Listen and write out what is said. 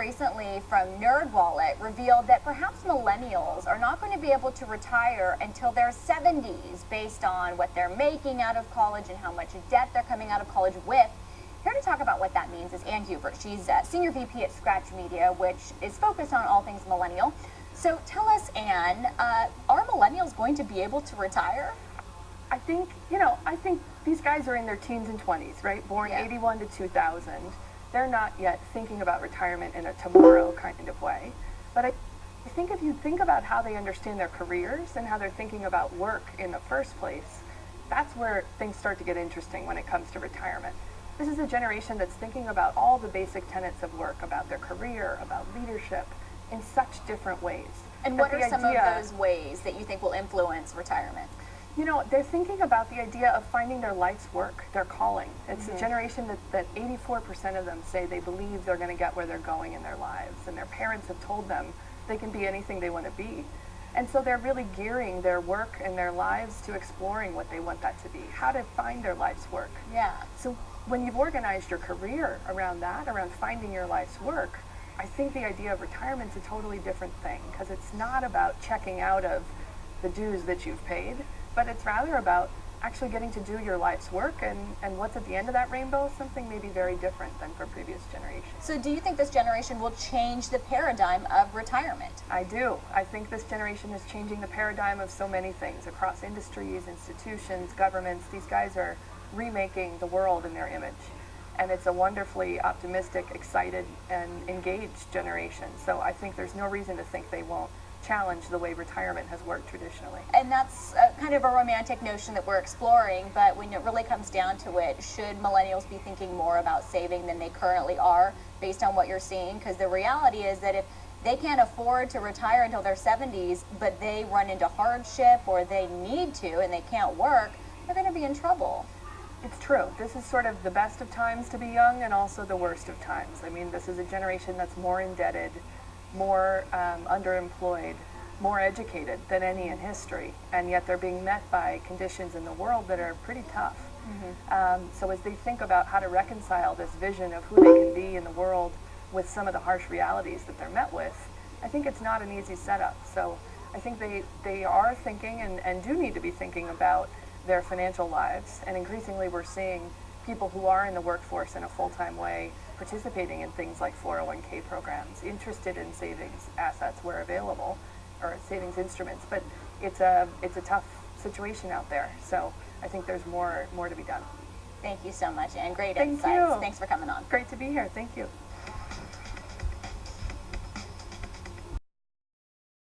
recently from NerdWallet revealed that perhaps millennials are not going to be able to retire until their 70s based on what they're making out of college and how much debt they're coming out of college with. Here to talk about what that means is Ann Hubert. She's Senior VP at Scratch Media, which is focused on all things millennial. So tell us, Ann, are millennials going to be able to retire? I think these guys are in their teens and 20s, right? Born 81 to 2000. They're not yet thinking about retirement in a tomorrow kind of way. But I think if you think about how they understand their careers and how they're thinking about work in the first place, that's where things start to get interesting when it comes to retirement. This is a generation that's thinking about all the basic tenets of work, about their career, about leadership, in such different ways. And what are some of those ways that you think will influence retirement? You know, they're thinking about the idea of finding their life's work, their calling. It's a generation that 84% of them say they believe they're going to get where they're going in their lives, and their parents have told them they can be anything they want to be. And so they're really gearing their work and their lives to exploring what they want that to be, how to find their life's work. Yeah. So when you've organized your career around that, around finding your life's work, I think the idea of retirement's a totally different thing, because it's not about checking out of the dues that you've paid, but it's rather about actually getting to do your life's work, and what's at the end of that rainbow, something maybe very different than for previous generations. So do you think this generation will change the paradigm of retirement? I do. I think this generation is changing the paradigm of so many things across industries, institutions, governments. These guys are remaking the world in their image. And it's a wonderfully optimistic, excited, and engaged generation. So I think there's no reason to think they won't challenge the way retirement has worked traditionally. And that's kind of a romantic notion that we're exploring, but when it really comes down to it, should millennials be thinking more about saving than they currently are based on what you're seeing? Because the reality is that if they can't afford to retire until their 70s, but they run into hardship or they need to and they can't work, they're going to be in trouble. It's true. This is sort of the best of times to be young and also the worst of times. I mean, this is a generation that's more indebted, more underemployed, more educated than any in history, and yet they're being met by conditions in the world that are pretty tough. So as they think about how to reconcile this vision of who they can be in the world with some of the harsh realities that they're met with, I think it's not an easy setup. So I think they are thinking and do need to be thinking about their financial lives, and increasingly we're seeing people who are in the workforce in a full-time way participating in things like 401k programs, interested in savings assets where available, or savings instruments, but it's a tough situation out there. So I think there's more to be done. Thank you so much, and great Thank insights. you. Thanks for coming on. Great to be here. Thank you.